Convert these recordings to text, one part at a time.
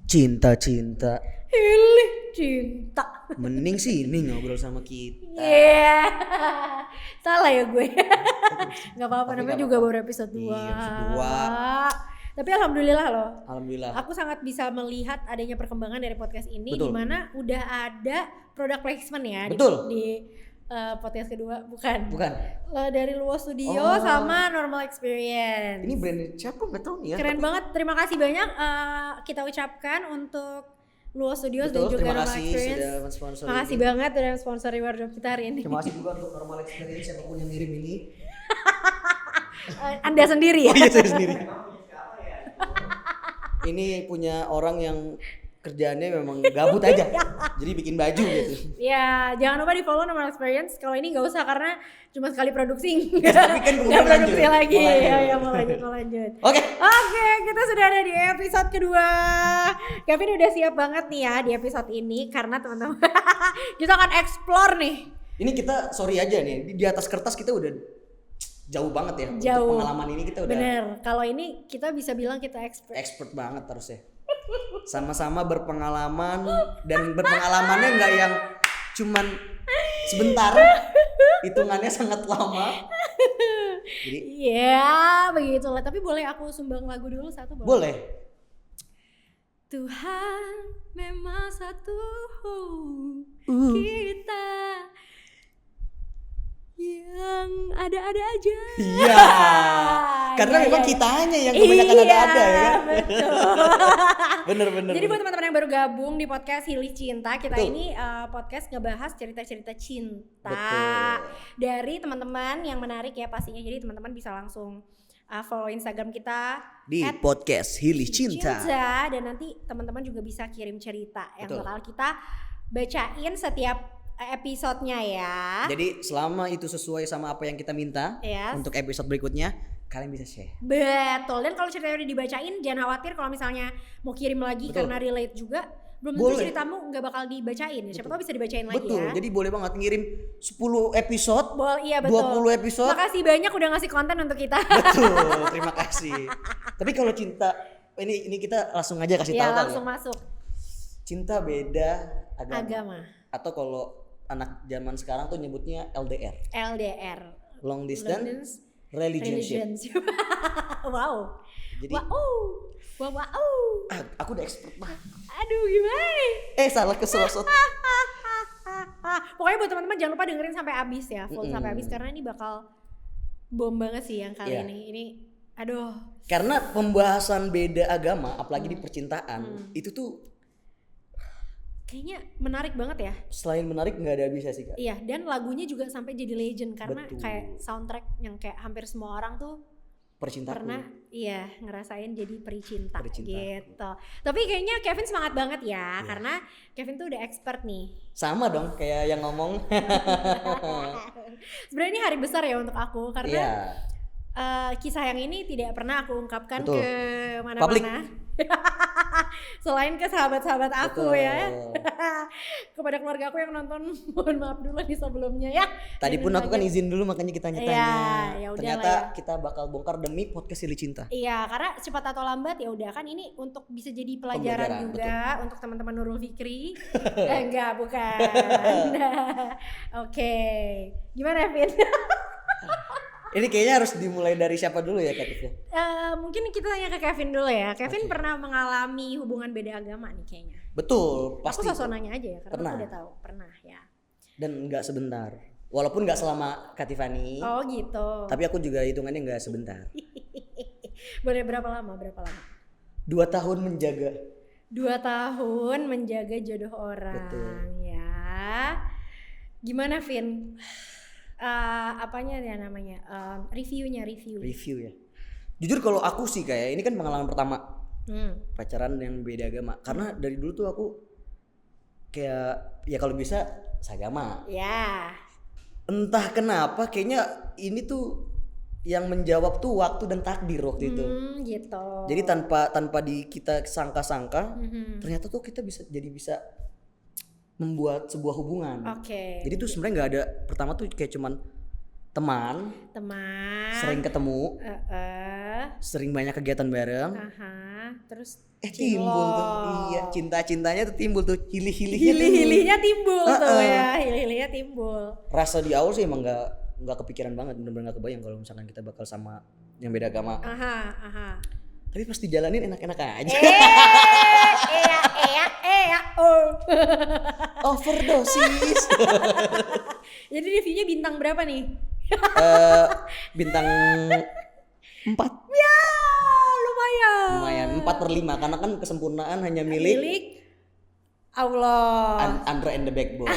Cinta-cinta. Hilih cinta. Mending sini ngobrol sama kita. Yeah. Salah ya gue. Gak apa-apa, Tapi namanya gak juga apa-apa. baru episode 2. Iya, episode 2. Tapi alhamdulillah loh. Alhamdulillah. Aku sangat bisa melihat adanya perkembangan dari podcast ini. Betul. Dimana udah ada product placement ya. Betul. Di podcast kedua. Bukan. Dari Luo Studio Oh. sama Normal Experience. Ini brand siapa nggak tahu nih ya. Keren banget. Terima kasih banyak kita ucapkan untuk Luo Studios dan Betul, juga terima Normal kasih Experience. sudah mensponsori. Makasih banget udah sponsori wardrobe kita hari ini. Terima kasih juga untuk Normal Experience siapapun yang ngirim ini. Anda sendiri ya? Oh iya, saya sendiri. Ini punya orang yang kerjaannya memang gabut aja. Jadi bikin baju gitu. Ya, jangan lupa di follow Normal Experience. Kalau ini nggak usah karena cuma sekali produksi. Tapi kan Nggak produksi lanjut. lagi. Mau lanjut. Ya, mau lanjut. Oke. Oke, kita sudah ada di episode kedua. Kevin udah siap banget nih ya di episode ini karena teman-teman kita akan explore nih. Ini kita sorry aja nih, di atas kertas kita udah jauh banget ya. Jauh. Untuk pengalaman ini kita udah Bener, kalau ini kita bisa bilang kita expert. expert banget harusnya. Sama-sama berpengalaman dan berpengalamannya nggak yang cuman sebentar, hitungannya sangat lama. Jadi Ya, begitulah. Tapi boleh aku sumbang lagu dulu satu boleh? boleh. Tuhan memang satu, kita yang ada-ada aja. Iya. Karena Iya, memang iya. kitanya yang kebanyakan Iya, ada-ada ya kan. betul. Bener. Jadi buat teman-teman yang baru gabung di podcast Hilih Cinta, kita Betul. ini podcast ngebahas cerita-cerita cinta Betul. dari teman-teman yang menarik ya pastinya. Jadi teman-teman bisa langsung follow Instagram kita Di at podcast Hilih Cinta. dan nanti teman-teman juga bisa kirim cerita yang Betul. bakal kita bacain setiap episodenya ya. Jadi selama itu sesuai sama apa yang kita minta Yes. untuk episode berikutnya, kalian bisa share. Betul. Dan kalau ceritanya udah dibacain, jangan khawatir kalau misalnya mau kirim lagi. Betul. Karena relate juga. Belum tentu Boleh. ceritamu nggak bakal dibacain. Siapa tahu bisa dibacain lagi Betul. ya. Jadi boleh banget ngirim 10 episode, Iya betul. 20 episode. Makasih banyak udah ngasih konten untuk kita. Betul, terima kasih. Tapi kalau cinta, ini kita langsung aja kasih Ya tahu langsung kali ya. masuk. Cinta beda Agama. Atau kalau anak zaman sekarang tuh nyebutnya LDR, LDR. long distance relationship. Religions. Wow. Jadi Wow. aku udah expert banget. Aduh gimana nih? Salah keselosot. Pokoknya buat teman-teman jangan lupa dengerin sampai habis ya, full sampai habis karena ini bakal bom banget sih yang kali Iya. ini. Ini aduh. Karena pembahasan beda agama, apalagi di percintaan, itu tuh Kayaknya menarik banget ya. selain menarik nggak ada habisnya sih Kak. Iya, dan lagunya juga sampai jadi legend karena Betul. kayak soundtrack yang kayak hampir semua orang tuh Percintaan. pernah ngerasain jadi pericinta Pericinta. gitu. Tapi kayaknya Kevin semangat banget ya karena Kevin tuh udah expert nih. Sama dong kayak yang ngomong. Sebenarnya ini hari besar ya untuk aku karena Iya. kisah yang ini tidak pernah aku ungkapkan Betul. ke mana-mana. Selain ke sahabat-sahabat aku Betul. ya. Kepada keluarga aku yang nonton, mohon maaf dulu nih sebelumnya ya. Tadi Dan pun aku kan lanjut. izin dulu makanya kita tanya-tanya. Iya, ya udahlah Ternyata ya. kita bakal bongkar demi podcast Hilih Cinta. Iya, karena cepat atau lambat ya udah kan ini untuk bisa jadi pelajaran Pembelajaran, juga untuk teman-teman Nurul Fikri. Enggak, bukan. Oke. Gimana, Vin? Ini kayaknya harus dimulai dari siapa dulu ya Kak Tifya? Mungkin kita tanya ke Kevin dulu ya. Kevin pernah mengalami hubungan beda agama nih kayaknya. Betul, Aku pasti. sosok nanya aja ya karena Pernah. aku udah tahu. Pernah ya. Dan nggak sebentar. Walaupun nggak selama Kak Tiffany, Oh gitu. tapi aku juga hitungannya nggak sebentar. Boleh berapa lama? 2 tahun menjaga. 2 tahun menjaga jodoh orang. Betul. Ya. Gimana, Vin? Apanya ya namanya? Review. Review ya. Jujur kalau aku sih kayak ini kan pengalaman pertama pacaran yang beda agama. Karena dari dulu tuh aku kayak ya kalau bisa seagama. Ya. Entah kenapa kayaknya ini tuh yang menjawab tuh waktu dan takdir waktu itu. Gitu. Jadi tanpa kita sangka-sangka ternyata tuh kita bisa membuat sebuah hubungan. Oke. Jadi tuh sebenarnya nggak ada, pertama tuh kayak cuman Teman, sering ketemu, sering banyak kegiatan bareng. Terus timbul tuh, iya, cinta-cintanya tuh timbul tuh, hilih-hilihnya timbul tuh ya, hilih-hilihnya timbul. Rasa di awal sih emang nggak kepikiran banget, bener-bener nggak kebayang kalau misalkan kita bakal sama yang beda agama. Tapi pas dijalanin enak-enak aja. Overdosis. Jadi reviewnya bintang berapa nih? Bintang 4. Ya, lumayan. 4/5 karena kan kesempurnaan hanya milik Allah. Andra and the Backbone.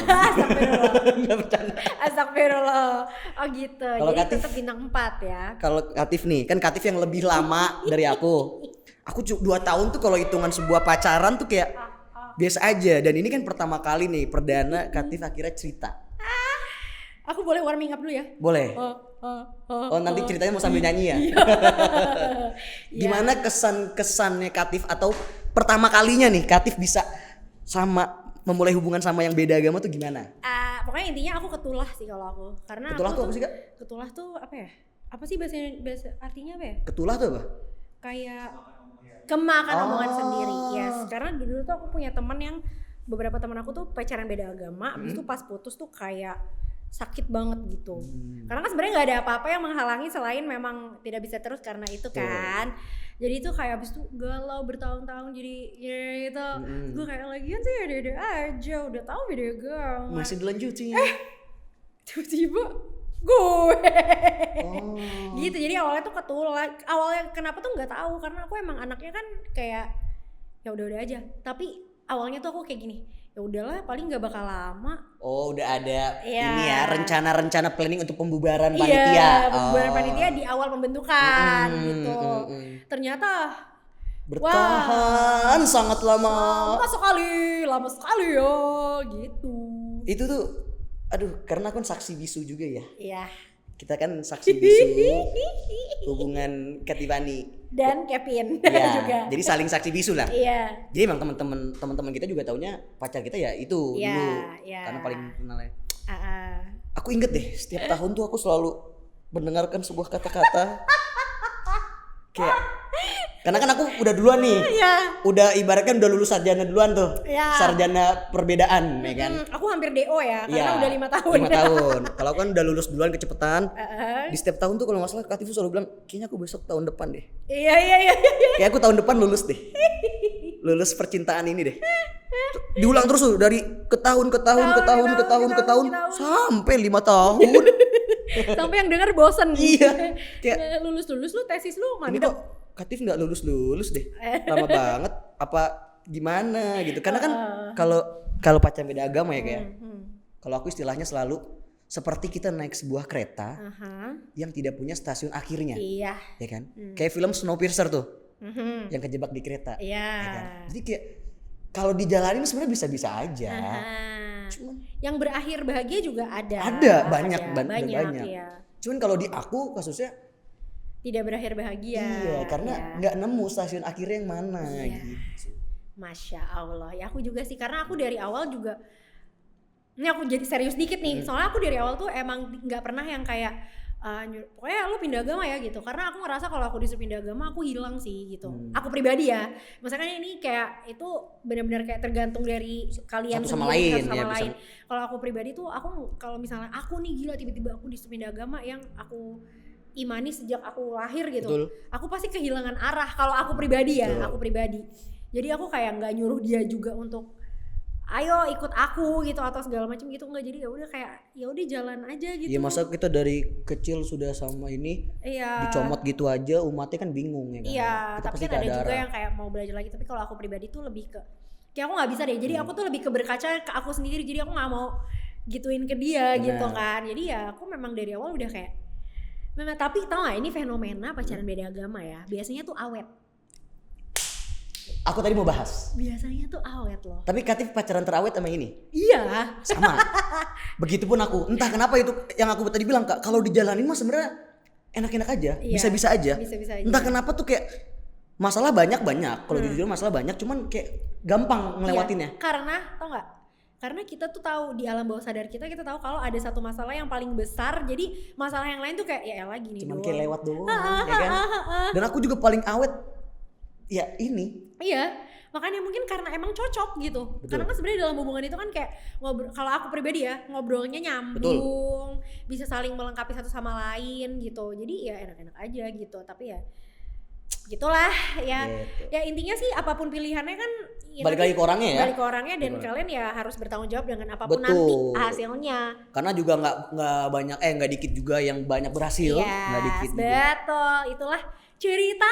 Astagfirullah. Oh gitu. Kalau jadi Katif tetap bintang 4 ya. Kalau Katif nih, kan Katif yang lebih lama dari aku. Aku 2 tahun tuh kalau hitungan sebuah pacaran tuh kayak biasa aja. Dan ini kan pertama kali nih perdana Katif akhirnya cerita. Aku boleh warming up dulu ya? Boleh. Nanti ceritanya mau sambil nyanyi ya? Gimana kesannya Katif atau pertama kalinya nih Katif bisa memulai hubungan sama yang beda agama tuh gimana? Pokoknya intinya aku ketulah sih kalau aku. Karena ketulah tuh apa sih Kak? Ketulah tuh apa ya? Apa sih bahasa artinya apa ya? Ketulah tuh apa? Kayak kemakan omongan sendiri. Yes, karena dulu tuh aku punya teman yang beberapa teman aku tuh pacaran beda agama, habis itu pas putus tuh kayak sakit banget gitu. Karena kan sebenarnya nggak ada apa-apa yang menghalangi selain memang tidak bisa terus karena itu kan. Jadi itu kayak abis itu galau bertahun-tahun jadi gitu. Gue kayak lagian sih ada-ada aja, udah tahu beda agama. Masih dilanjutin. Tiba-tiba gue. Gitu. Jadi awalnya tuh ketulah. Awalnya kenapa tuh nggak tahu karena aku emang anaknya kan kayak ya udah aja. Tapi awalnya tuh aku kayak gini. Ya udahlah paling nggak bakal lama. Udah ada ini ya rencana planning untuk pembubaran panitia. Iya, pembubaran panitia di awal pembentukan gitu. Ternyata bertahan sangat lama. Lama sekali ya gitu. Itu tuh karena kan saksi bisu juga ya. Iya. Kita kan saksi bisu hubungan Katifani dan Kevin juga. Jadi saling saksi bisu lah. Iya. Jadi emang teman-teman kita juga taunya pacar kita ya itu dulu. Karena paling kenal ya. Aku inget deh setiap tahun tuh aku selalu mendengarkan sebuah kata-kata kayak karena kan aku udah duluan nih. Udah ibaratkan udah lulus sarjana duluan tuh. Sarjana perbedaan ya kan. Aku hampir DO ya karena udah 5 tahun. 5 tahun. Kalau kan udah lulus duluan kecepetan. Di setiap tahun tuh kalau enggak salah Katif selalu bilang, "Kayaknya aku besok tahun depan deh." Iya. Kayak aku tahun depan lulus deh. Lulus percintaan ini deh. Diulang terus tuh dari ke tahun sampai 5 tahun. Sampai yang dengar bosen. Iya. Kayak lulus lu tesis lu mana? Ini kok Katif nggak lulus deh, lama banget. Apa gimana gitu? Karena kan kalau pacaran beda agama ya kayak. Kalau aku istilahnya selalu seperti kita naik sebuah kereta yang tidak punya stasiun akhirnya. Iya. Ya kan? Kayak film Snowpiercer tuh, yang kejebak di kereta. Iya. Ya kan? Jadi kayak kalau dijalanin sebenarnya bisa-bisa aja. Cuman yang berakhir bahagia juga ada. Banyak. Ya. Cuman kalau di aku kasusnya tidak berakhir bahagia. Iya, karena nggak nemu stasiun akhirnya yang mana gitu. Masya Allah, ya aku juga sih karena aku dari awal juga. Ini aku jadi serius dikit nih, soalnya aku dari awal tuh emang nggak pernah yang kayak pokoknya lu pindah agama ya gitu. Karena aku ngerasa kalau aku disuruh pindah agama aku hilang sih gitu. Aku pribadi ya, misalkan ini kayak itu benar-benar kayak tergantung dari kalian satu sama sendiri, lain. Kalau aku pribadi tuh aku kalau misalnya aku nih gila tiba-tiba aku disuruh pindah agama yang aku imani sejak aku lahir gitu. Betul. Aku pasti kehilangan arah kalau aku pribadi ya. Betul. Aku pribadi. Jadi aku kayak nggak nyuruh dia juga untuk ayo ikut aku gitu atau segala macam gitu, nggak. Jadi ya udah kayak ya udah jalan aja gitu. Ya masa kita dari kecil sudah sama ini dicomot gitu aja, umatnya kan bingung ya kan. Iya, tapi kan ada juga yang kayak mau belajar lagi. Tapi kalau aku pribadi tuh lebih ke kayak aku nggak bisa deh. Jadi aku tuh lebih ke berkaca ke aku sendiri. Jadi aku nggak mau gituin ke dia gitu kan. Jadi ya aku memang dari awal udah kayak tapi tau gak ini fenomena pacaran beda agama ya, biasanya tuh awet. Aku tadi mau bahas. Biasanya tuh awet loh. Tapi Katif pacaran terawet sama ini? Iya. Sama. Begitupun aku. Entah kenapa itu yang aku tadi bilang Kak, kalau dijalanin mah sebenarnya enak-enak aja, bisa-bisa aja. Bisa-bisa aja. Entah kenapa tuh kayak masalah banyak. Kalau jujur masalah banyak, cuman kayak gampang ngelewatinnya. Karena tau gak? Karena kita tuh tahu di alam bawah sadar kita tahu kalau ada satu masalah yang paling besar, jadi masalah yang lain tuh kayak ya elah gini cuman doang. kayak lewat doang, ya kan? Dan aku juga paling awet ya ini. Iya, makanya mungkin karena emang cocok gitu. Betul. Karena kan sebenarnya dalam hubungan itu kan kayak ngobrol, kalau aku pribadi ya ngobrolnya nyambung, bisa saling melengkapi satu sama lain gitu. Jadi ya enak-enak aja gitu. Tapi ya gitulah ya. Gitu. Ya intinya sih apapun pilihannya kan ya balik lagi ke orangnya ya. Balik ke orangnya dan kalian ya harus bertanggung jawab dengan apapun nanti hasilnya. Karena juga nggak banyak nggak dikit juga yang banyak berhasil, nggak dikit. Betul, itulah cerita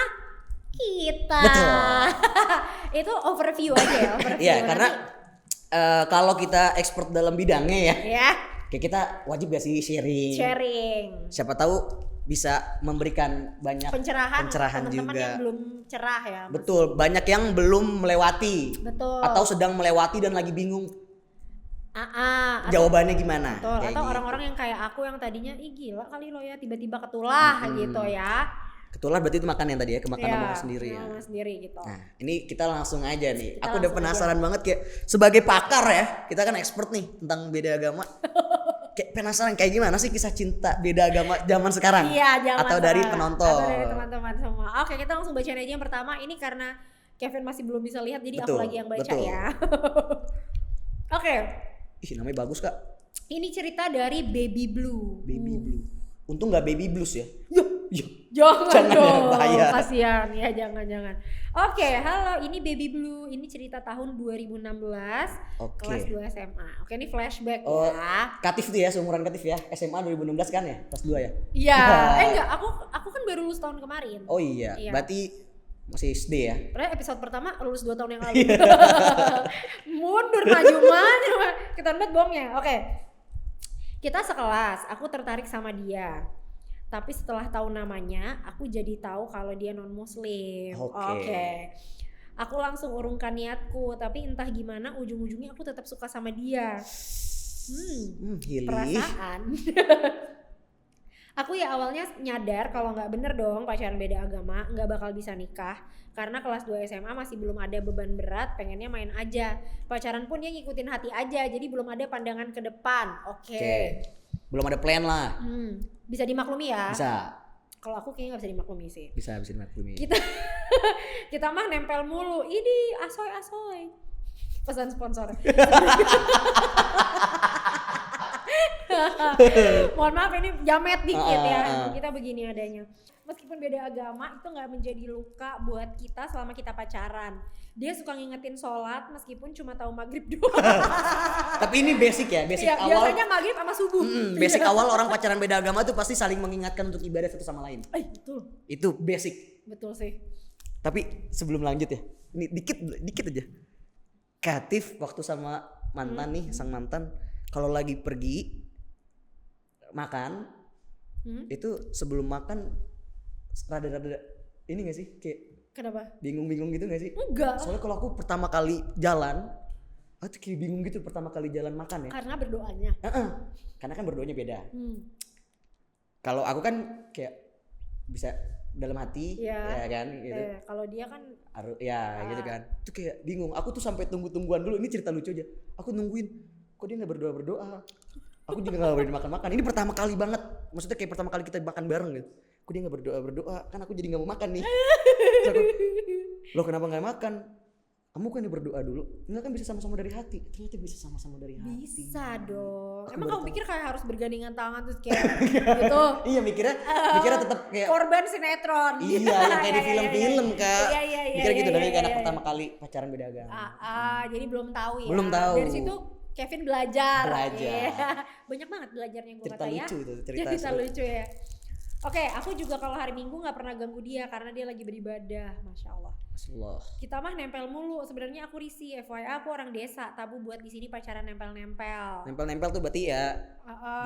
kita. Betul. Itu overview aja ya, overview. Iya, karena kalau kita expert dalam bidangnya ya. Kayak kita wajib gak sih sharing. Siapa tahu bisa memberikan banyak pencerahan teman-teman juga. Yang belum cerah ya. Betul, banyak yang belum melewati. Betul. Atau sedang melewati dan lagi bingung. Jawabannya gimana? Betul. Atau orang-orang yang kayak aku yang tadinya gila kali lo ya tiba-tiba ketulah gitu ya. Ketulah berarti itu makan yang tadi ya, kemakan omongan sendiri ya. Sendiri gitu. Nah, ini kita langsung aja nih. Aku udah penasaran banget kayak sebagai pakar ya, kita kan expert nih tentang beda agama. Kayak penasaran kayak gimana sih kisah cinta beda agama zaman sekarang? Iya, atau dari penonton. Atau dari teman-teman semua. Oke, kita langsung bacain aja yang pertama. Ini karena Kevin masih belum bisa lihat jadi aku lagi yang baca ya. Oke. Ih, namanya bagus, Kak. Ini cerita dari Baby Blue. Baby Blue. Untung gak Baby Blues ya. Jangan dong, bahaya. kasihan ya, jangan. Oke, halo, ini Baby Blue. Ini cerita tahun 2016, kelas 2 SMA. Oke, ini flashback ya. Katif tuh ya, seumuran Katif ya. SMA 2016 kan ya, kelas 2 ya? Iya, enggak, aku kan baru lulus tahun kemarin. Oh iya. Berarti masih SD ya? Padahal episode pertama lulus 2 tahun yang lalu. Mundur maju mana? Kita banget bohongnya. Oke. Kita sekelas, aku tertarik sama dia. Tapi setelah tahu namanya, aku jadi tahu kalau dia non-muslim. Oke. Aku langsung urungkan niatku, tapi entah gimana ujung-ujungnya aku tetap suka sama dia. Perasaan. Aku ya awalnya nyadar kalau nggak bener dong pacaran beda agama, nggak bakal bisa nikah. Karena kelas 2 SMA masih belum ada beban berat, pengennya main aja. Pacaran pun dia ngikutin hati aja, jadi belum ada pandangan ke depan. Oke. Belum ada plan lah. Bisa dimaklumi ya? Bisa. Kalau aku kayaknya gak bisa dimaklumi sih. Bisa dimaklumi. Kita mah nempel mulu. Ini asoy. Pesan sponsor. Mohon maaf ini jamet dikit ya. Kita begini adanya. Meskipun beda agama itu gak menjadi luka buat kita selama kita pacaran. Dia suka ngingetin sholat meskipun cuma tahu maghrib doang. Tapi ini basic ya, basic ya, awal. Biasanya maghrib sama subuh. Basic awal orang pacaran beda agama tuh pasti saling mengingatkan untuk ibadah satu sama lain. Betul. Itu basic. Betul sih. Tapi sebelum lanjut ya, ini dikit aja. Katif waktu sama mantan nih, sang mantan, kalau lagi pergi makan, itu sebelum makan rada-rada ini gak sih kayak kenapa? Bingung-bingung gitu gak sih? Enggak. Soalnya kalau aku pertama kali jalan, aku kayak bingung gitu pertama kali jalan makan ya. Karena berdoanya. Karena kan berdoanya beda. Kalau aku kan kayak bisa dalam hati, ya kan gitu. Kalau dia kan gitu kan. Itu kayak bingung. Aku tuh sampai tungguan dulu. Ini cerita lucu aja. Aku nungguin. Kok dia nggak berdoa? Aku juga nggak berani makan. Ini pertama kali banget. Maksudnya kayak pertama kali kita makan bareng gitu. Kok dia nggak berdoa? Kan aku jadi nggak mau makan nih. Loh kenapa nggak makan? Kamu kan berdoa dulu. Enggak kan bisa sama-sama dari hati. Ternyata bisa sama-sama dari hati. Bisa dong. Emang kamu pikir kayak harus bergandingan tangan terus kayak gitu? Iya mikirnya tetap kayak korban sinetron. Iya yang kayak di film-film Kak. Iya. Mikirnya gitu dari anak pertama kali pacaran beda agama. Jadi belum tahu ya. Belum tahu. Dari situ Kevin belajar. Yeah. Banyak banget belajarnya gue kata ya. Cerita lucu ya. Oke, aku juga kalau hari Minggu nggak pernah ganggu dia karena dia lagi beribadah, masya Allah. Kita mah nempel mulu. Sebenarnya aku risih, FYI aku orang desa, tabu buat di sini pacaran nempel-nempel. Nempel-nempel tuh berarti ya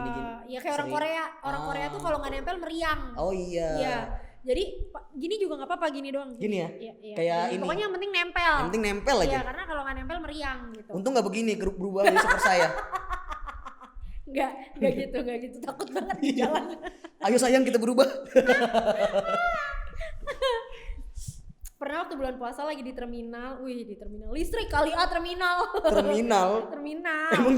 gini-gini. Ya kayak orang Korea. Orang Korea tuh kalau nggak nempel meriang. Oh iya. Iya. Jadi gini juga nggak apa-apa, gini doang. Gini ya? Iya. Kayak ini. Pokoknya yang penting nempel. Yang penting nempel aja. Iya, karena kalau nggak nempel meriang gitu. Untung nggak begini berubah jadi super saya. Enggak gitu. Takut banget di jalan. Ayo sayang kita berubah. Pernah Karena waktu bulan puasa lagi di terminal, listrik kali terminal. Terminal. Emang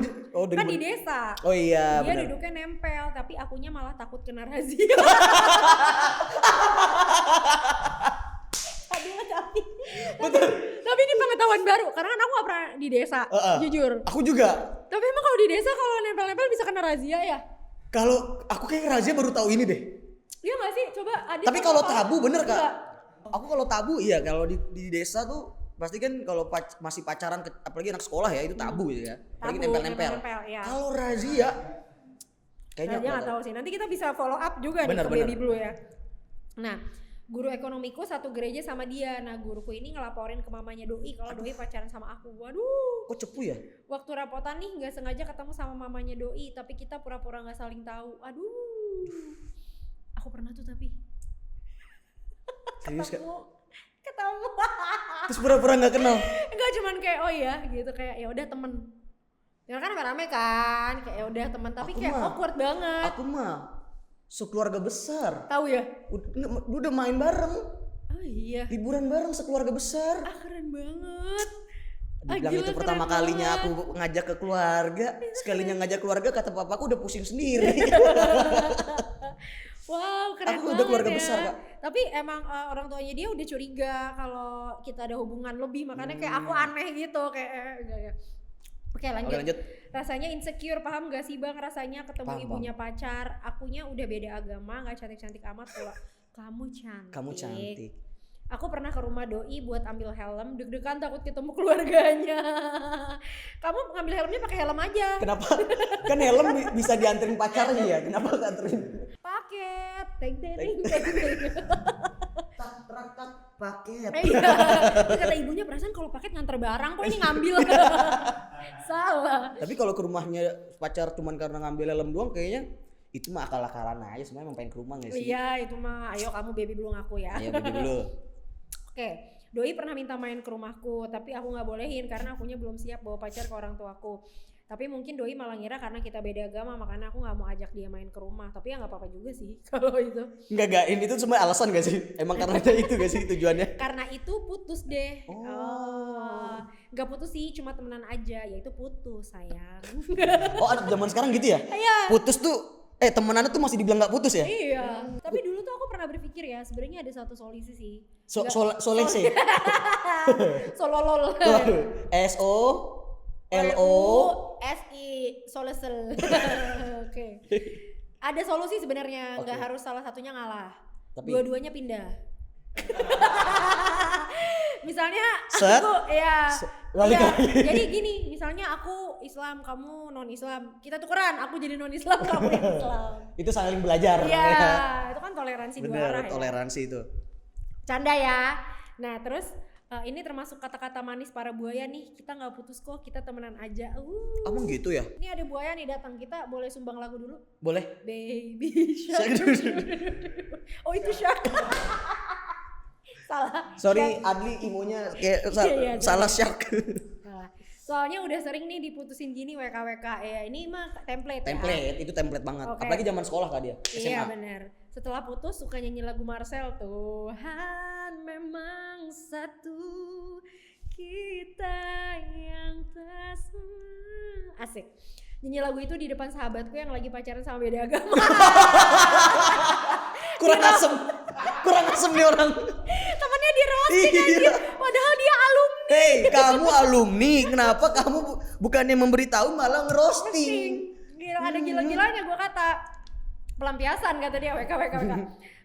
kan di desa. Oh iya, dia benar. duduknya nempel, tapi akunya malah takut kena razia. Tapi ini pengetahuan baru karena kan aku gak pernah di desa, jujur. Aku juga. Tapi emang kalau di desa kalau nempel-nempel bisa kena razia ya? Kalau aku kayak razia baru tahu ini deh. Iya gak sih? Coba Adit. Tapi kalau tabu bener Kak. Aku kalau tabu iya, kalau di desa tuh pasti kan kalau masih pacaran apalagi anak sekolah ya itu tabu ya. Apalagi nempel-nempel. Ya. Kalau razia kayaknya aku gak tahu sih. Nanti kita bisa follow up juga nih ke Baby Blue ya. Nah, guru ekonomiku satu gereja sama dia. Nah, guruku ini ngelaporin ke mamanya Doi kalau Doi pacaran sama aku. Waduh. Kok cepu ya? Waktu rapotan nih nggak sengaja ketemu sama mamanya Doi, tapi kita pura-pura nggak saling tahu. Aduh. Aku pernah tuh tapi. Serius Kak? Ketemu. Terus pura-pura nggak kenal? Enggak, cuman kayak oh ya gitu, kayak ya udah temen. Ya kan rame-rame kan, kayak ya udah temen, tapi aku kayak awkward banget. Aku mah sekeluarga besar. Tahu ya? Udah main bareng. Oh iya. Liburan bareng sekeluarga besar. Keren banget. Dibilang itu pertama kalinya aku ngajak ke keluarga. Sekalinya ngajak keluarga kata papaku udah pusing sendiri. Wow, keren aku banget udah keluarga ya. besar Kak. Tapi emang orang tuanya dia udah curiga kalau kita ada hubungan lebih, makanya kayak aku aneh gitu kayak enggak. Oke, lanjut. Rasanya insecure, paham gak sih Bang? Rasanya ketemu ibunya pacar, akunya udah beda agama, gak cantik-cantik amat pula. Kamu cantik. Aku pernah ke rumah Doi buat ambil helm, deg-degan takut ketemu keluarganya. Kamu ngambil helmnya pakai helm aja. Kenapa? Kan helm bisa dianterin pacarnya ya. Kenapa gak anterin? Paket, teng. Tak paket. Iya. Kata ibunya perasaan kalau paket nganter barang kok ini ngambil. Salah. Tapi kalau ke rumahnya pacar cuman karena ngambil helm doang kayaknya itu mah akal-akalan aja, sebenarnya emang pengen ke rumah gak sih? Iya, itu mah ayo kamu baby belum aku ya. Ayo baby dulu. Oke, Doi pernah minta main ke rumahku, tapi aku nggak bolehin karena akunya belum siap bawa pacar ke orang tuaku. Tapi mungkin Doi malah ngira karena kita beda agama, makanya aku nggak mau ajak dia main ke rumah. Tapi ya nggak apa-apa juga sih kalau itu. Enggak, ini tuh semua alasan gak sih? Emang karena ada itu gak sih tujuannya? Karena itu putus deh. Nggak putus sih, cuma temenan aja. Ya itu putus sayang. Oh, anak zaman sekarang gitu ya? Iya. Putus tuh temenannya tuh masih dibilang gak putus ya? Iya. Tapi dulu tuh aku pernah berpikir ya, sebenarnya ada satu solusi sih. Solese. Sololol. SI solesel. Oke. Ada solusi sebenarnya, nggak harus salah satunya ngalah. Tapi dua-duanya pindah. Misalnya aku jadi gini, misalnya aku Islam, kamu non Islam, kita tukeran, aku jadi non Islam, kamu yang Islam. Itu saling belajar. Iya, itu kan toleransi dua arah ya. Toleransi itu. Canda ya. Nah terus ini termasuk kata-kata manis para buaya nih, kita nggak putus kok, kita temenan aja. Emang gitu ya? Ini ada buaya nih datang, kita boleh sumbang lagu dulu? Boleh. Baby shark. Oh itu shark. Salah. Sorry shark. Adli imonya kayak salah shark. Soalnya udah sering nih diputusin gini WKWK ya, ini mah template ya? Itu template banget, apalagi zaman sekolah Kak dia, SMA. Iya benar. Setelah putus suka nyanyi lagu Marcel, Tuhan memang satu, kita yang tak sama. Asik. Nyanyi lagu itu di depan sahabatku yang lagi pacaran sama beda agama. Kurang asem nih orang. Temennya di roasting anjir, padahal dia alumni. Hei, kamu alumni, kenapa kamu bukannya memberitahu malah ngerosting? Gila, ada gila-gilanya gue kata. Pelampiasan kata dia, WK.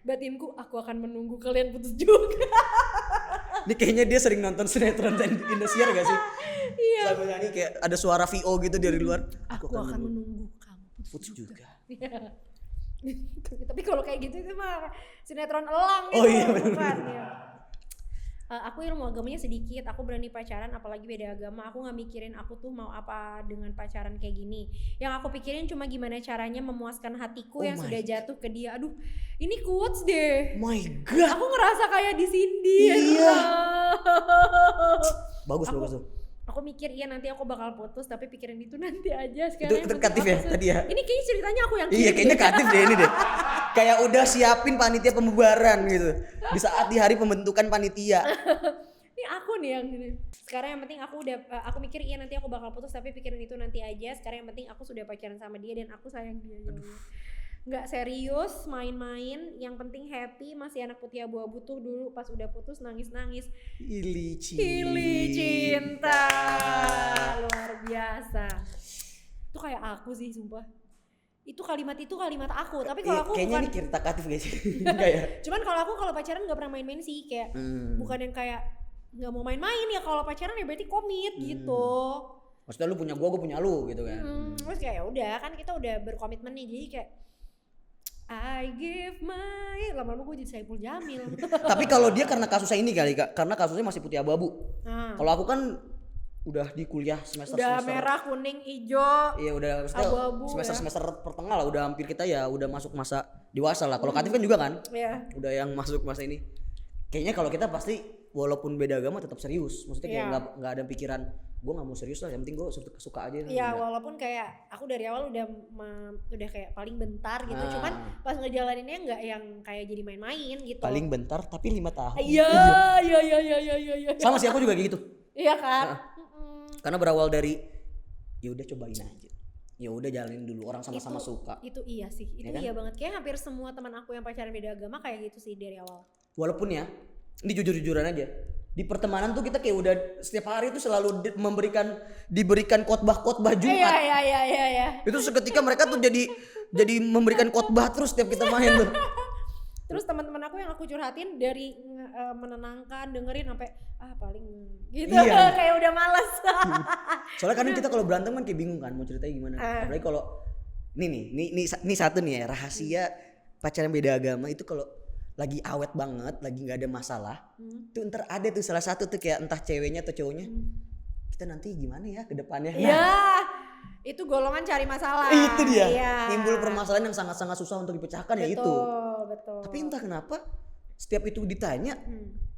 Batinku, aku akan menunggu kalian putus juga. Ini kayaknya dia sering nonton sinetron Indosiar gak sih? Iya. Sambil nyanyi kayak ada suara VO gitu dari luar. Aku akan menunggu kamu putus juga. Iya. Tapi kalau kayak gitu itu mah sinetron elang gitu. Oh iya bukan ya. Aku ilmu agamanya sedikit, aku berani pacaran apalagi beda agama. Aku gak mikirin aku tuh mau apa dengan pacaran kayak gini. Yang aku pikirin cuma gimana caranya memuaskan hatiku yang sudah jatuh ke dia. Aduh, ini quotes deh. My God. Aku ngerasa kayak disindir. Iya. Bagus tuh. Aku mikir iya nanti aku bakal putus tapi pikirin itu nanti aja sekarang. Itu kreatif ya tadi ya? Ini kayaknya ceritanya aku yang Iya kayaknya kreatif deh ini deh. Kayak udah siapin panitia pembubaran gitu. Di saat di hari pembentukan panitia. Ini aku nih yang gini. Sekarang yang penting aku mikir iya nanti aku bakal putus tapi pikirin itu nanti aja. Sekarang yang penting aku sudah pacaran sama dia dan aku sayang dia. Nggak serius, main-main, yang penting happy, masih anak putih abu-abu tuh dulu pas udah putus nangis-nangis. Ili cinta. Luar biasa. Itu kayak aku sih sumpah. Itu kalimat aku, tapi kalau aku kayaknya bukan, ini cerita kreatif guys. Enggak ya? Cuman kalau aku pacaran nggak pernah main-main sih, kayak bukan yang kayak nggak mau main-main ya. Kalau pacaran ya berarti komit gitu. Maksudnya lu punya gua punya lu gitu kan. Terus kayak ya udah kan kita udah berkomitmen nih, jadi kayak I give my, lama-lama gue jadi Saiful Jamil. Tapi kalau dia karena kasusnya ini kali Kak, karena kasusnya masih putih abu-abu. Kalau aku kan udah di kuliah semester merah, kuning, hijau. Iya udah abu-abu semester pertengah lah, udah hampir kita ya udah masuk masa dewasa lah. Kalau Katif kan juga kan? Iya. Udah yang masuk masa ini. Kayaknya kalau kita pasti walaupun beda agama tetap serius. Maksudnya kayak enggak ada pikiran gue nggak mau serius lah, yang penting gue suka aja. Iya, walaupun kayak aku dari awal udah kayak paling bentar gitu, cuman pas ngejalaninnya nggak yang kayak jadi main-main gitu. Paling bentar tapi 5 tahun. Iya. Sama sih aku juga kayak gitu. Iya kan. Karena berawal dari ya udah cobain aja, ya udah jalanin dulu, orang sama-sama suka. Itu iya sih, itu ya iya kan? Banget. Kayak hampir semua teman aku yang pacaran beda agama kayak gitu sih dari awal. Walaupun ya, ini jujur-jujuran aja. Di pertemanan tuh kita kayak udah setiap hari tuh selalu diberikan khotbah Jumat. Iya. Itu seketika mereka tuh jadi memberikan khotbah terus setiap kita main tuh. Terus teman-teman aku yang aku curhatin dari menenangkan, dengerin sampai paling gitu. Iya. Kayak udah malas. Soalnya kadang kita kalau berantem kan kayak bingung kan mau ceritanya gimana. Apalagi kalau ini satu nih ya, rahasia pacaran beda agama itu kalau lagi awet banget, lagi nggak ada masalah, tuh ntar ada tuh salah satu tuh kayak entah ceweknya atau cowoknya, kita nanti gimana ya ke depannya. Iya, itu golongan cari masalah. Itu dia, timbul permasalahan yang sangat-sangat susah untuk dipecahkan. Betul, ya itu. Betul. Tapi entah kenapa setiap itu ditanya,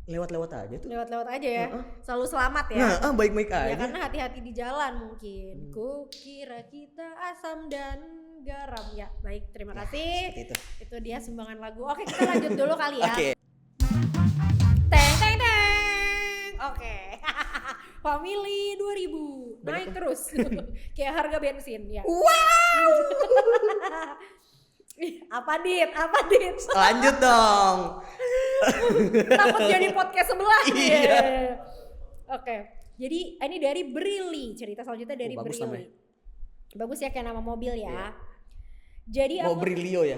lewat-lewat aja tuh. Lewat-lewat aja ya, selalu selamat ya. Baik-baik aja. Ya karena hati-hati di jalan mungkin. Kukira kita asam dan garam ya. Baik, terima kasih. Itu dia sumbangan lagu. Oke, kita lanjut dulu kali ya. Oke. Teng. Oke. Family 2000 naik terus. Kayak harga bensin ya. Wow. Apa dit? Lanjut dong. Takut jadi podcast sebelah. Iya. Oke. Jadi ini dari Brili, cerita selanjutnya dari bagus Brili. Bagus ya kayak nama mobil ya. Yeah. Jadi aku Brilio ya.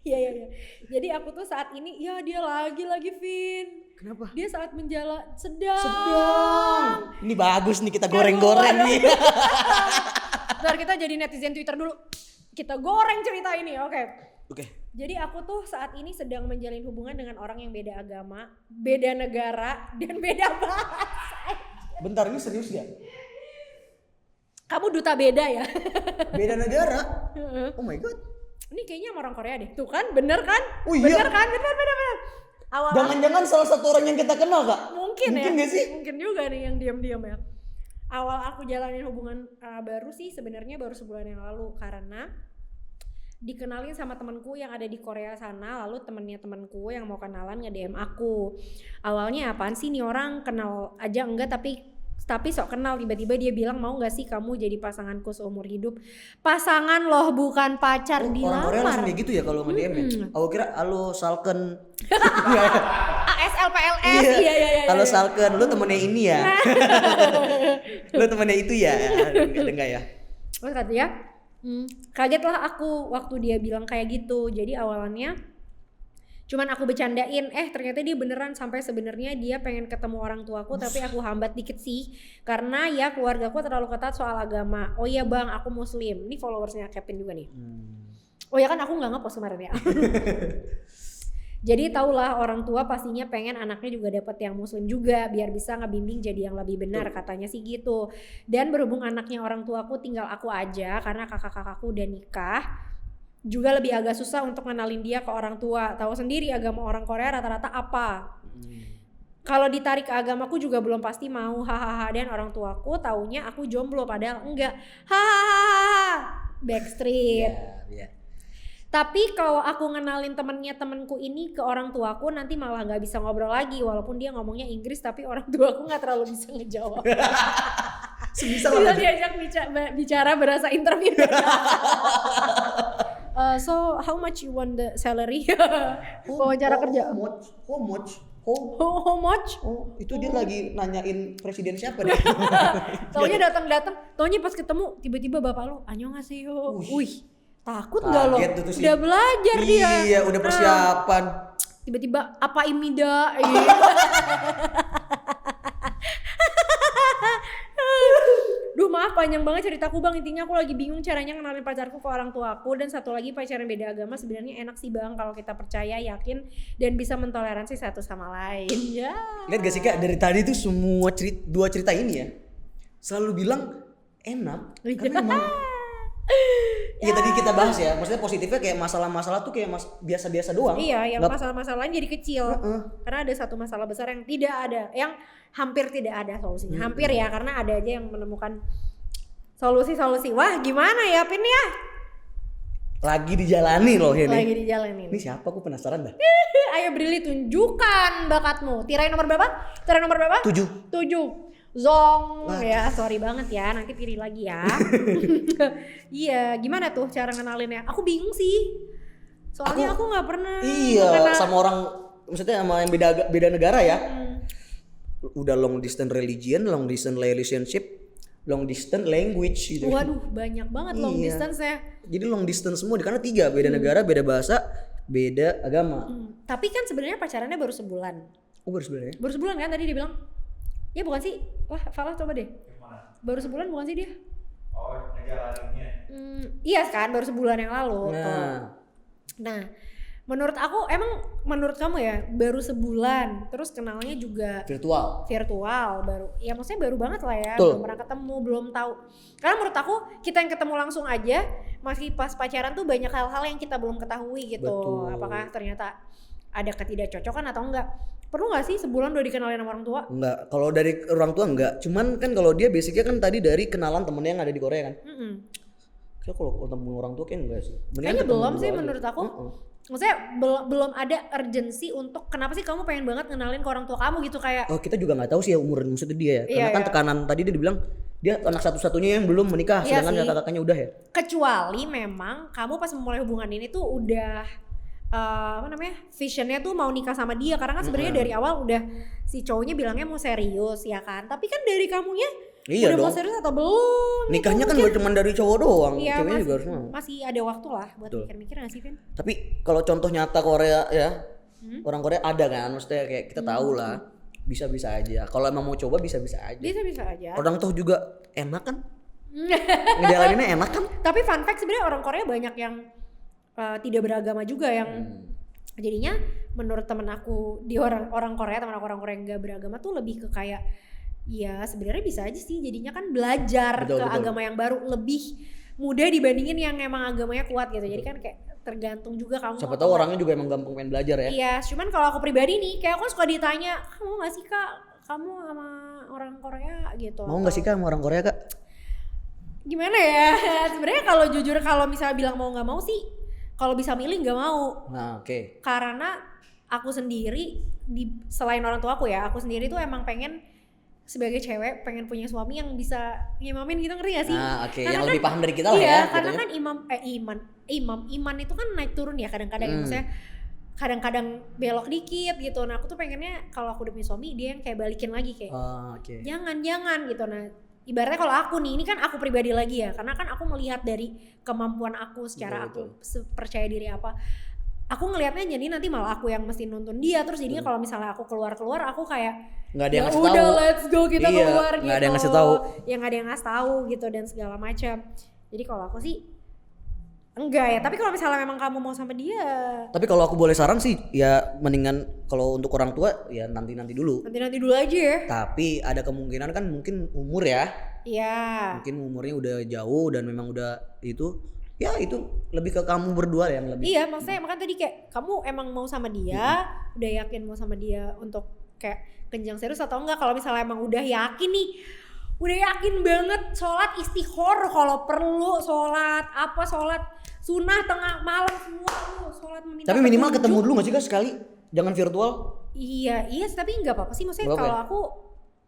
Iya. Jadi aku tuh saat ini ya dia lagi Vin. Kenapa? Dia saat sedang. Ini bagus nih kita goreng-goreng nih. Bentar kita jadi netizen Twitter dulu. Kita goreng cerita ini, oke. Jadi aku tuh saat ini sedang menjalin hubungan dengan orang yang beda agama, beda negara, dan beda bahasa. Bentar, ini serius ya? Kamu duta beda ya? Beda negara? Oh my god. Ini kayaknya sama orang Korea deh. Tuh kan, bener kan? Oh iya. Bener kan? Bener. Jangan-jangan salah satu orang yang kita kenal Kak? Mungkin ya? Gak sih? Mungkin juga nih yang diam-diam ya. Awal aku jalanin hubungan baru sih sebenarnya baru sebulan yang lalu. Karena dikenalin sama temanku yang ada di Korea sana, lalu temennya temanku yang mau kenalan nge-DM aku. Awalnya apaan sih nih orang, kenal aja enggak tapi sok kenal, tiba-tiba dia bilang mau nggak sih kamu jadi pasanganku seumur hidup. Pasangan loh, bukan pacar, dilamar. Orang Korea langsung kayak gitu ya kalau nge-DM ya? Aku kira halo Salken. ASLPLS. Iya. Halo Salken, lu temennya ini ya? Lu temennya itu ya? Enggak ya? Oh kata ya? Kaget lah aku waktu dia bilang kayak gitu. Jadi awalannya cuman aku bercandain, ternyata dia beneran, sampai sebenarnya dia pengen ketemu orang tuaku tapi aku hambat dikit sih karena ya keluargaku terlalu ketat soal agama. Oh iya bang, aku muslim. Ini followersnya Kevin juga nih. Oh ya kan aku nggak ngepost kemarin ya. Jadi taulah orang tua pastinya pengen anaknya juga dapat yang muslim juga biar bisa ngebimbing jadi yang lebih benar, katanya sih gitu. Dan berhubung anaknya orang tuaku tinggal aku aja karena kakak-kakakku udah nikah, juga lebih agak susah untuk kenalin dia ke orang tua. Tahu sendiri agama orang Korea rata-rata apa? Kalau ditarik ke agamaku juga belum pasti mau, hahaha. Dan orang tuaku taunya aku jomblo padahal enggak, hahaha. Backstreet. Yeah. Tapi kalau aku ngenalin temenku ini ke orang tuaku nanti malah nggak bisa ngobrol lagi walaupun dia ngomongnya Inggris tapi orang tuaku nggak terlalu bisa ngejawab. Bisa diajak bicara berasa interview. So how much you want the salary? Wawancara kerja. How much? Oh, itu dia lagi nanyain presiden siapa deh. Taunya datang, taunya pas ketemu tiba-tiba bapak lu, annyeonghaseyo. Wih, takut nggak lo? Udah belajar dia. Iya, udah persiapan. Tiba-tiba apa imida? Duh maaf panjang banget ceritaku bang, intinya aku lagi bingung caranya kenalin pacarku ke orang tuaku. Dan satu lagi pacaran beda agama sebenarnya enak sih bang kalau kita percaya, yakin dan bisa mentoleransi satu sama lain. Ya. Lihat gak sih kak, dari tadi tuh semua dua cerita ini ya selalu bilang enak karena emang Iya tadi kita bahas ya, maksudnya positifnya kayak masalah-masalah tuh kayak biasa-biasa doang. Iya, yang masalah-masalahnya jadi kecil. Karena ada satu masalah besar yang tidak ada, yang hampir tidak ada solusinya. Hampir ya, karena ada aja yang menemukan solusi-solusi. Wah, gimana ya Pin ya? Lagi dijalani loh ini. Lagi dijalani. Ini siapa? Aku penasaran dah. Ayo Brili, tunjukkan bakatmu. Tirai nomor berapa? 7. Zong. What? Ya sorry banget ya, nanti pilih lagi ya. Iya, gimana tuh cara ngenalinnya? Aku bingung sih. Soalnya aku nggak pernah. Iya, sama orang, maksudnya sama yang beda negara ya. Udah long distance religion, long distance relationship, long distance language gitu. Waduh, banyak banget long distance ya. Jadi long distance semua karena 3, beda negara, beda bahasa, beda agama. Tapi kan sebenarnya pacarannya baru sebulan. Oh, baru sebulan ya? Baru sebulan kan tadi dia bilang. Ya bukan sih? Wah, Falah coba deh. Baru sebulan bukan sih dia? Oh, ngejalaninnya. Iya kan, baru sebulan yang lalu. Nah, menurut kamu ya baru sebulan, terus kenalnya juga virtual baru. Ya maksudnya baru banget lah ya, belum pernah ketemu, belum tahu. Karena menurut aku kita yang ketemu langsung aja, masih pas pacaran tuh banyak hal-hal yang kita belum ketahui gitu. Betul. Apakah ternyata ada ketidakcocokan atau enggak? Perlu gak sih sebulan udah dikenalin sama orang tua? Enggak, kalau dari orang tua enggak. Cuman kan kalau dia basicnya kan tadi dari kenalan temennya yang ada di Korea kan. Kayak kalau ketemu orang tua kayak enggak sih. Kayaknya belum sih menurut aku. Maksudnya belum ada urgensi untuk kenapa sih kamu pengen banget kenalin ke orang tua kamu gitu kayak. Oh kita juga gak tahu sih ya umur maksudnya dia ya. Karena kan tekanan tadi dia dibilang dia anak satu-satunya yang belum menikah. Sedangkan kakak-kakaknya udah ya. Kecuali memang kamu pas memulai hubungan ini tuh udah visionnya tuh mau nikah sama dia, karena kan sebenarnya dari awal udah si cowoknya bilangnya mau serius ya kan, tapi kan dari kamunya udah dong. Mau serius atau belum? Nikahnya kan gak cuma dari cowok doang, ceweknya juga harus mau. Masih ada waktu lah buat mikir-mikir gak sih Vin? Tapi kalau contoh nyata Korea ya, orang Korea ada kan, maksudnya kayak kita tahu lah, bisa-bisa aja. Kalau emang mau coba bisa-bisa aja. Bisa-bisa aja. Orang tuh juga enak kan, ngejalaninnya enak kan. Tapi fun fact sebenarnya orang Korea banyak yang tidak beragama juga yang jadinya menurut temen aku di orang Korea, teman aku orang Korea yang gak beragama tuh lebih ke kayak ya sebenarnya bisa aja sih jadinya kan belajar betul. Agama yang baru lebih mudah dibandingin yang emang agamanya kuat gitu. Jadi kan kayak tergantung juga kamu. Siapa tahu orangnya juga emang gampang pengen belajar ya. Iya, cuman kalau aku pribadi nih kayak aku suka ditanya, kamu gak sih kak kamu sama orang Korea gitu? Mau gak sih kak sama orang Korea kak? Gimana ya? Sebenarnya kalau jujur kalau misalnya bilang mau gak mau sih, kalau bisa milih nggak mau. Nah, oke. Karena aku sendiri selain orang tua aku ya, aku sendiri tuh emang pengen sebagai cewek pengen punya suami yang bisa ngimamin gitu, ngerti gak sih? Nah, oke. Yang lebih paham dari kita lah ya. Iya, karena kan iman itu kan naik turun ya kadang-kadang ya, maksudnya kadang-kadang belok dikit gitu. Nah, aku tuh pengennya kalau aku udah punya suami dia yang kayak balikin lagi kayak. Jangan gitu. Nah, ibaratnya kalau aku nih, ini kan aku pribadi lagi ya, karena kan aku melihat dari kemampuan aku secara aku percaya diri apa, aku ngelihatnya jadi nanti malah aku yang mesti nuntun dia, terus jadinya kalau misalnya aku keluar aku kayak nggak ada yang ngasih tahu, udah let's go kita keluar gitu, nggak ada yang ngasih tahu, yang nggak ada yang ngasih tahu gitu dan segala macam. Jadi kalau aku sih enggak ya, tapi kalau misalnya memang kamu mau sama dia. Tapi kalau aku boleh saran sih, ya mendingan kalau untuk orang tua ya nanti dulu. Nanti dulu aja ya. Tapi ada kemungkinan kan mungkin umur ya. Iya. Mungkin umurnya udah jauh dan memang udah itu, ya itu lebih ke kamu berdua yang lebih. Iya, makanya tadi kayak kamu emang mau sama dia, udah yakin mau sama dia untuk kayak kenjang serius atau enggak. Kalau misalnya emang udah yakin nih, udah yakin banget sholat istighor kalau perlu, sholat sunnah tengah malam semua lu sholat meminta. Tapi minimal petunjuk. ketemu dulu gak sih Kak sekali? Jangan virtual. Iya tapi nggak apa-apa sih, maksudnya Gak apa kalau ya? aku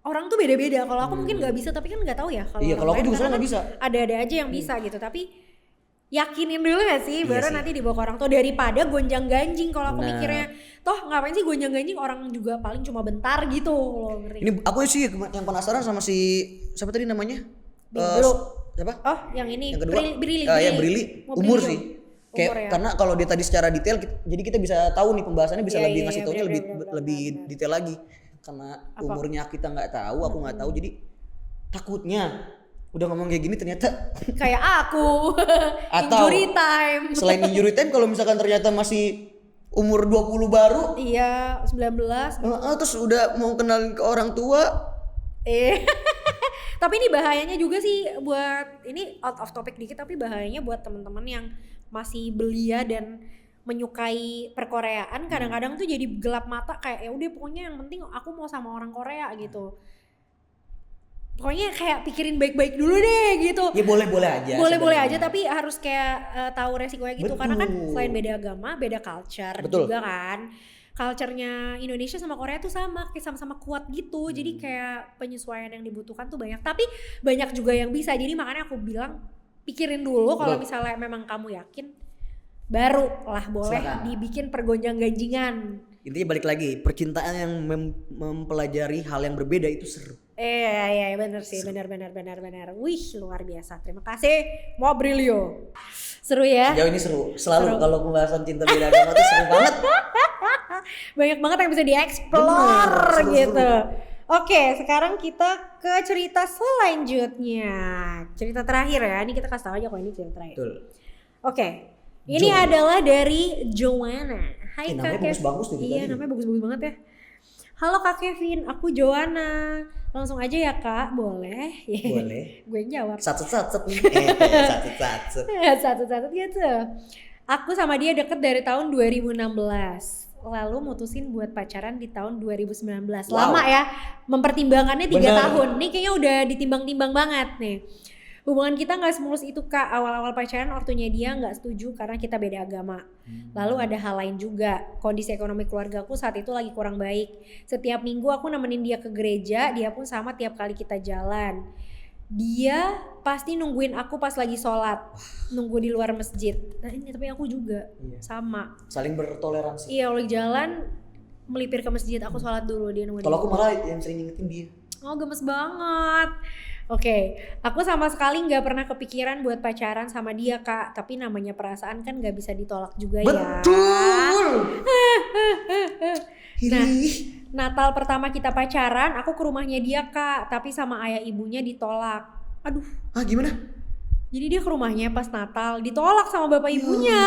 orang tuh beda-beda. Kalau aku mungkin nggak bisa, tapi kan nggak tahu ya kalau Iya, orang kalau aku lain, juga karena soalnya nggak bisa. Ada aja yang bisa gitu, tapi yakinin dulu gak sih, Iya baru sih. nanti dibawa ke orang tua daripada gonjang ganjing. Kalau aku Benar. mikirnya toh ngapain sih gonjang ganjing, orang juga paling cuma bentar gitu loh, ngerti. Ini aku sih yang penasaran sama si siapa tadi namanya? Bro. Siapa? Oh yang ini Yang kedua? Brili Ya Brili. Mau Umur Brili sih. dong. Kayak Umur ya. karena kalau dia tadi secara detail jadi kita bisa tahu nih pembahasannya bisa Iya, lebih iya, ngasih iya, taunya benar, lebih benar, lebih benar. detail lagi. Karena Apa? umurnya kita nggak tahu, aku nggak tahu, jadi takutnya udah ngomong kayak gini ternyata Kayak aku Atau- injury time. selain injury time kalau misalkan ternyata masih umur 20 baru Iya 19. terus udah mau kenalin ke orang tua. Tapi ini bahayanya juga sih buat, ini out of topic dikit, tapi bahayanya buat teman-teman yang masih belia dan menyukai perkoreaan. Kadang-kadang tuh jadi gelap mata, kayak ya udah pokoknya yang penting aku mau sama orang Korea gitu. Pokoknya kayak pikirin baik-baik dulu deh gitu. Ya boleh-boleh aja. Boleh-boleh aja, sebenarnya. tapi harus kayak tahu resikonya gitu. Karena kan Betul. selain beda agama, beda culture Betul. juga kan. Culture-nya Indonesia sama Korea tuh sama, kayak sama-sama kuat gitu. Jadi kayak penyesuaian yang dibutuhkan tuh banyak. Tapi banyak juga yang bisa. Jadi makanya aku bilang pikirin dulu kalau Betul. misalnya memang kamu yakin, baru lah boleh Silakan. dibikin pergonjang-ganjingan. Intinya balik lagi, percintaan yang mempelajari hal yang berbeda itu seru. Iya benar sih, benar. Wih luar biasa. Terima kasih Mobrilio. Seru ya. Sejauh ini seru. Selalu Seru. kalau pembahasan cinta beda agama tuh seru banget. Banyak banget yang bisa dieksplor Bener, seru-seru. gitu. Oke, sekarang kita ke cerita selanjutnya. Cerita terakhir ya. Ini kita kasih tahu aja kalau ini cerita terakhir. Betul. Oke. Ini Joanna. adalah dari Joanna. Hai namanya Kak bagus-bagus Kevin. nih Iya, tadi. namanya bagus-bagus banget ya. Halo Kak Kevin, aku Joanna. Langsung aja ya Kak, boleh? Boleh. Gue yang jawab. Satset nih. Satset. Satu-satu gitu. Aku sama dia deket dari tahun 2016. Lalu mutusin buat pacaran di tahun 2019. Wow. Lama ya, mempertimbangannya 3 Bener. tahun. Nih kayaknya udah ditimbang-timbang banget nih. Hubungan kita gak semulus itu Kak. Awal-awal pacaran ortunya dia gak setuju karena kita beda agama. Lalu ada hal lain juga. Kondisi ekonomi keluargaku saat itu lagi kurang baik. Setiap minggu aku nemenin dia ke gereja. Dia pun sama tiap kali kita jalan. Dia pasti nungguin aku pas lagi sholat. Nunggu di luar masjid. Nah ini tapi aku juga. Iya. Sama. Saling bertoleransi. Iya oleh jalan melipir ke masjid. Aku sholat dulu, dia nungguin. Kalau aku malah yang sering ngingetin dia. Oh gemes banget. Oke, aku sama sekali gak pernah kepikiran buat pacaran sama dia Kak. Tapi namanya perasaan kan gak bisa ditolak juga ya. Betul. Nah, Natal pertama kita pacaran, aku ke rumahnya dia Kak. Tapi sama ayah ibunya ditolak. Aduh, Gimana? jadi dia ke rumahnya pas Natal ditolak sama bapak ibunya.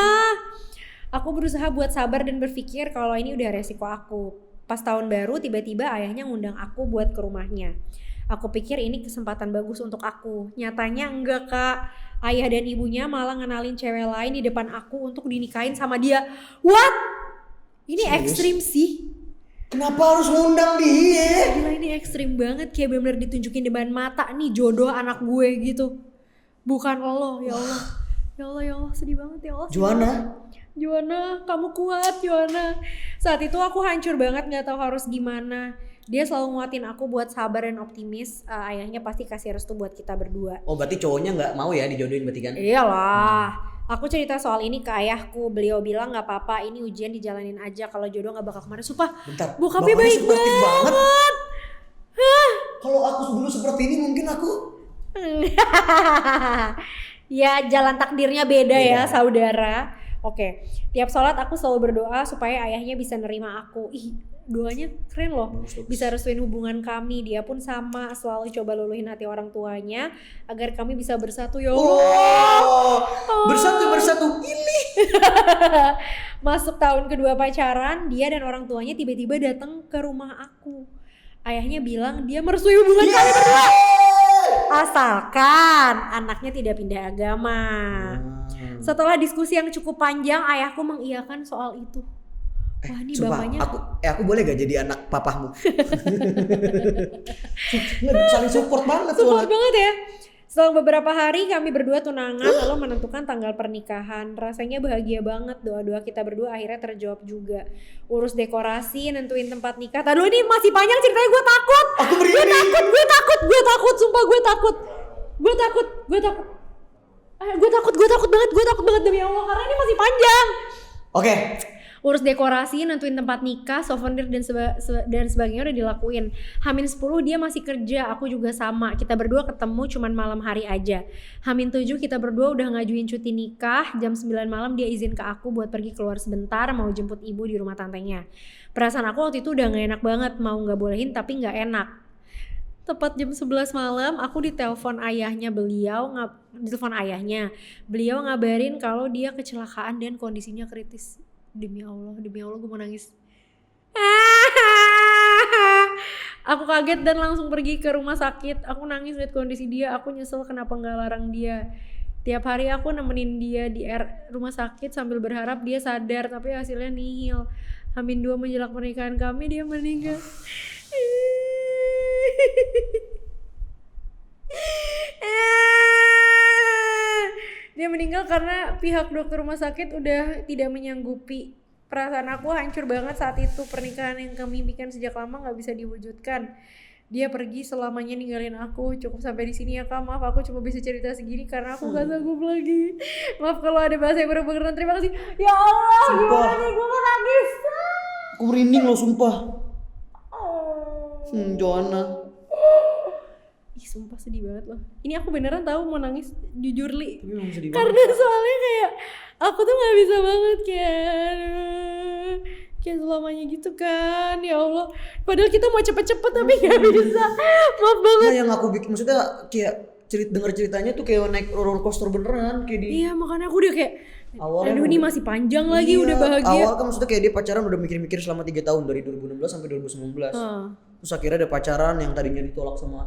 Aku berusaha buat sabar dan berpikir kalau ini udah resiko aku. Pas tahun baru tiba-tiba ayahnya ngundang aku buat ke rumahnya. Aku pikir ini kesempatan bagus untuk aku. Nyatanya enggak Kak. Ayah dan ibunya malah ngenalin cewek lain di depan aku untuk dinikahin sama dia. What? Ini Serius? ekstrim sih. Kenapa harus ngundang dia? Gila ini ekstrim banget. Kayak bener-bener ditunjukin depan mata. Nih jodoh anak gue gitu. Bukan Allah, ya Allah. Ya Allah, ya Allah, sedih banget ya Allah. Joanna, kamu kuat Joanna. Saat itu aku hancur banget, gak tahu harus gimana. Dia selalu nguatin aku buat sabar dan optimis. Ayahnya pasti kasih restu buat kita berdua. Oh berarti cowoknya nggak mau ya dijodohin berarti kan? Iyalah. Aku cerita soal ini ke ayahku. Beliau bilang gak apa-apa, ini ujian dijalanin aja. Kalau jodoh gak bakal kemana. Sumpah, Bentar. bokapnya bapaknya baik suportif banget. Kalau aku dulu seperti ini mungkin aku Ya jalan takdirnya beda ya Beda. saudara. Oke, tiap sholat aku selalu berdoa supaya ayahnya bisa nerima aku. Ih, doanya keren loh. Bagus. Bisa restuin hubungan kami. Dia pun sama, selalu coba luluhin hati orang tuanya agar kami bisa bersatu ya Allah. Bersatu ini. Masuk tahun kedua pacaran, dia dan orang tuanya tiba-tiba datang ke rumah aku. Ayahnya bilang dia merestui hubungan kami berdua. Asalkan anaknya tidak pindah agama. Setelah diskusi yang cukup panjang, ayahku mengiyakan soal itu. Wah ini Sumpah, bapaknya. aku boleh gak jadi anak papahmu? Saling support banget. Support banget ya. Setelah beberapa hari kami berdua tunangan lalu menentukan tanggal pernikahan. Rasanya bahagia banget, doa-doa kita berdua akhirnya terjawab juga. Urus dekorasi, nentuin tempat nikah. Tadi ini masih panjang ceritanya, gue takut. Aku merinding. Gue takut, sumpah gue takut. Gue takut banget demi Allah karena ini masih panjang. Oke. Urus dekorasi, nentuin tempat nikah, souvenir dan sebagainya udah dilakuin. Hamin 10 dia masih kerja, aku juga sama. Kita berdua ketemu cuman malam hari aja. Hamin 7 kita berdua udah ngajuin cuti nikah. Jam 9 malam dia izin ke aku buat pergi keluar sebentar, mau jemput ibu di rumah tantenya. Perasaan aku waktu itu udah gak enak banget, mau gak bolehin tapi gak enak. Tepat jam 11 malam aku ditelepon ayahnya beliau ngabarin kalau dia kecelakaan dan kondisinya kritis. Demi Allah gue mau nangis. Aku kaget dan langsung pergi ke rumah sakit. Aku nangis lihat kondisi dia, aku nyesel kenapa gak larang dia. Tiap hari aku nemenin dia di rumah sakit sambil berharap dia sadar, tapi hasilnya nihil. Hamin 2 menjelang pernikahan kami dia meninggal. Dia meninggal karena pihak dokter rumah sakit udah tidak menyanggupi. Perasaan aku hancur banget saat itu. Pernikahan yang kami impikan sejak lama gak bisa diwujudkan. Dia pergi selamanya ninggalin aku. Cukup sampai di sini ya Kak. Maaf aku cuma bisa cerita segini karena aku gak sanggup lagi. Maaf kalau ada bahasa yang berkenan. Terima kasih. Ya Allah, Sumpah. gimana nih gue mau nangis. Aku merinding loh sumpah. Joanna. Ih sumpah sedih banget loh. Ini aku beneran tahu mau nangis, jujur Li. Tapi memang sedih Karena banget. soalnya kayak aku tuh gak bisa banget kayak selamanya gitu kan. Ya Allah. Padahal kita mau cepet-cepet tapi gak bisa. Maaf banget. Nah yang aku bikin maksudnya kayak denger ceritanya tuh kayak naik roller coaster beneran kayak di Iya makanya aku udah kayak awalnya. aduh ini masih panjang lagi Iya, udah bahagia. Awal kan maksudnya kayak dia pacaran udah mikir-mikir selama 3 tahun dari 2016 sampai 2019. Terus akhirnya ada pacaran yang tadinya ditolak sama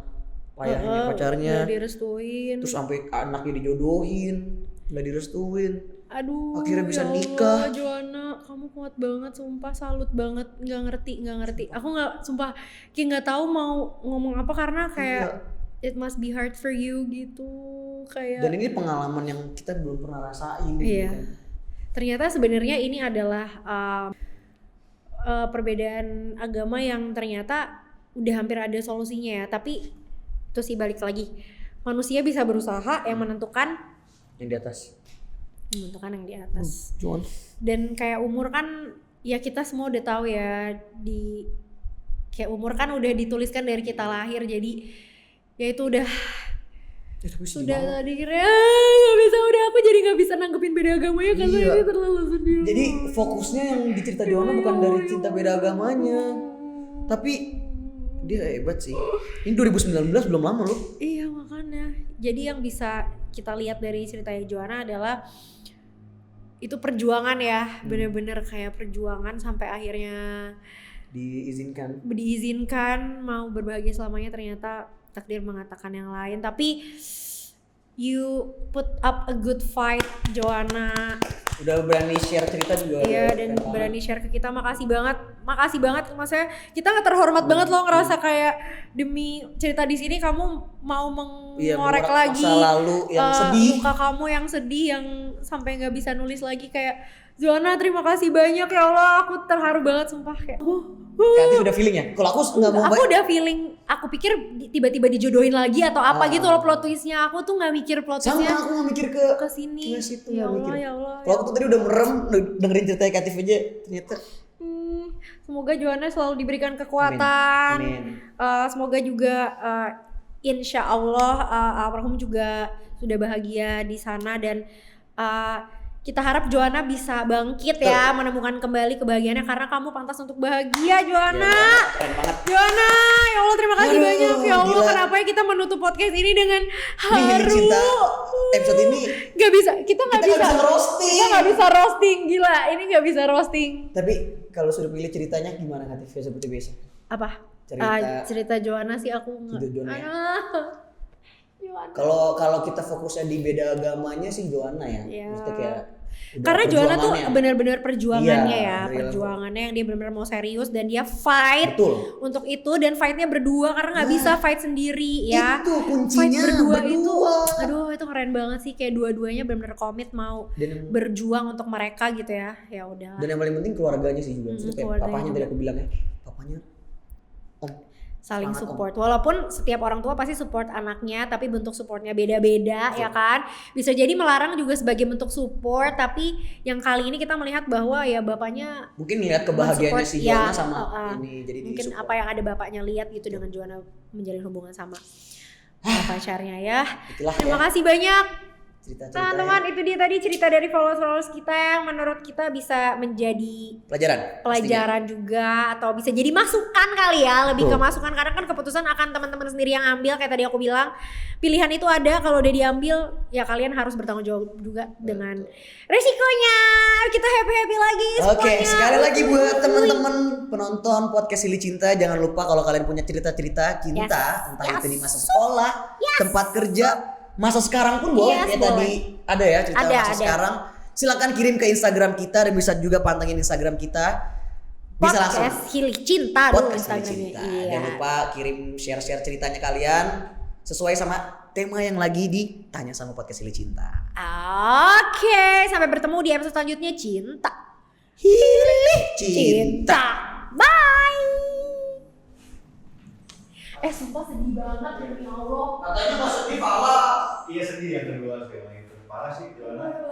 ayahnya pacarnya. Udah direstuin. Terus sampai anaknya dijodohin, nggak direstuin. Aduh, Akhirnya bisa ya Allah, nikah. Joanna, kamu kuat banget, sumpah salut banget, nggak ngerti. Aku nggak, sumpah, kayak nggak tahu mau ngomong apa karena kayak it must be hard for you gitu, kayak. Dan ini pengalaman yang kita belum pernah rasain. Iya. Gitu kan. Ternyata sebenarnya ini adalah perbedaan agama yang ternyata udah hampir ada solusinya ya, tapi itu sih balik lagi manusia bisa berusaha yang menentukan Yang di atas. yang di atas. Cuman. Dan kayak umur kan ya kita semua udah tahu ya, di kayak umur kan udah dituliskan dari kita lahir, jadi ya itu udah sudah tadi kira nggak bisa, udah aku jadi nggak bisa nanggepin beda agamanya karena ini terlalu sedih. Jadi fokusnya yang di cerita Joanna bukan dari cinta beda agamanya, tapi dia hebat sih. Ini 2019 belum lama loh. Iya makanya. Jadi yang bisa kita lihat dari ceritanya Joanna adalah itu perjuangan ya, bener-bener kayak perjuangan sampai akhirnya diizinkan mau berbahagia selamanya. Ternyata takdir mengatakan yang lain, tapi you put up a good fight Joanna. Udah berani share cerita juga. Iya, dan berani share ke kita. Makasih banget. Maksudnya kita terhormat banget loh ngerasa kayak demi cerita di sini kamu mau mengorek lagi masa lalu yang sedih. Muka kamu yang sedih yang sampai nggak bisa nulis lagi. Kayak Joanna, terima kasih banyak ya Allah. Aku terharu banget sumpah kayak. Kayaknya udah feeling ya. Kalau aku nggak mau. Aku udah feeling. Aku pikir tiba-tiba dijodohin lagi atau apa gitu loh plot twistnya. Aku tuh nggak mikir plot twistnya. Sama aku nggak mikir ke sini. situ, Ya Allah, mikir. ya Allah. Kalau aku tuh tadi udah merem dengerin cerita Katif aja ternyata. Semoga Joanna selalu diberikan kekuatan. Amin. Semoga juga insya Allah almarhum juga sudah bahagia di sana, dan kita harap Joanna bisa bangkit ya, menemukan kembali kebahagiaannya karena kamu pantas untuk bahagia Joanna. Keren banget. Joanna, ya Allah terima kasih banyak ya Allah. Gila. Kenapa ya kita menutup podcast ini dengan haru? Cinta episode ini Gak bisa, kita nggak bisa roasting. Kita nggak bisa roasting, gila. Ini nggak bisa roasting. Tapi kalau sudah pilih ceritanya gimana Katif ya, seperti biasa? Apa? Cerita Joanna sih aku nggak. Joanna ya? Joanna. Kalau kita fokusnya di beda agamanya sih Joanna ya. Iya. Maksudnya kayak Karena Joanna tuh perjuangannya. benar-benar perjuangannya Iya, ya, real. perjuangannya yang dia benar-benar mau serius dan dia fight Betul. untuk itu, dan fightnya berdua karena nggak bisa fight sendiri ya. Itu kuncinya, Fight berdua berdua. itu, aduh itu keren banget sih, kayak dua-duanya benar-benar komit mau berjuang untuk mereka gitu ya. Ya udah. Dan yang paling penting keluarganya sih juga. Maksudnya kayak keluarganya papahnya tadi juga. aku bilang ya, papanya om Saling semangat, support, walaupun setiap orang tua pasti support anaknya, tapi bentuk supportnya beda-beda ya kan. Bisa jadi melarang juga sebagai bentuk support, tapi yang kali ini kita melihat bahwa ya bapaknya mungkin ngeliat kebahagiaannya si ya, Joanna sama ini jadi mungkin di-support. apa yang ada bapaknya lihat gitu dengan Joanna menjalin hubungan sama pacarnya ya. Itulah Terima ya, kasih banyak cerita-cerita teman-teman, itu dia tadi cerita dari followers kita yang menurut kita bisa menjadi pelajaran juga, atau bisa jadi masukan kali ya, lebih ke masukan, karena kan keputusan akan teman-teman sendiri yang ambil. Kayak tadi aku bilang, pilihan itu ada, kalau udah diambil ya kalian harus bertanggung jawab juga dengan resikonya. Kita happy lagi semuanya. Oke, sekali lagi buat teman-teman penonton podcast Silih Cinta, jangan lupa kalau kalian punya cerita-cerita cinta, entah itu di masa sekolah, tempat kerja, masa sekarang pun boleh. Kayak tadi ada ya cerita masa sekarang. Silakan kirim ke Instagram kita, dan bisa juga pantengin Instagram kita. Bisa langsung Podcast Silih Cinta dulu podcast Silih Instagramnya. Cinta. Jangan lupa kirim share-share ceritanya kalian sesuai sama tema yang lagi ditanya sama podcast Silih Cinta. Oke, sampai bertemu di episode selanjutnya. Cinta. Hilih cinta. Bye. Sumpah sedih banget demi Allah. Katanya nggak sedih, Fala. Iya sedih yang kedua sih, yang itu parah sih Joanna.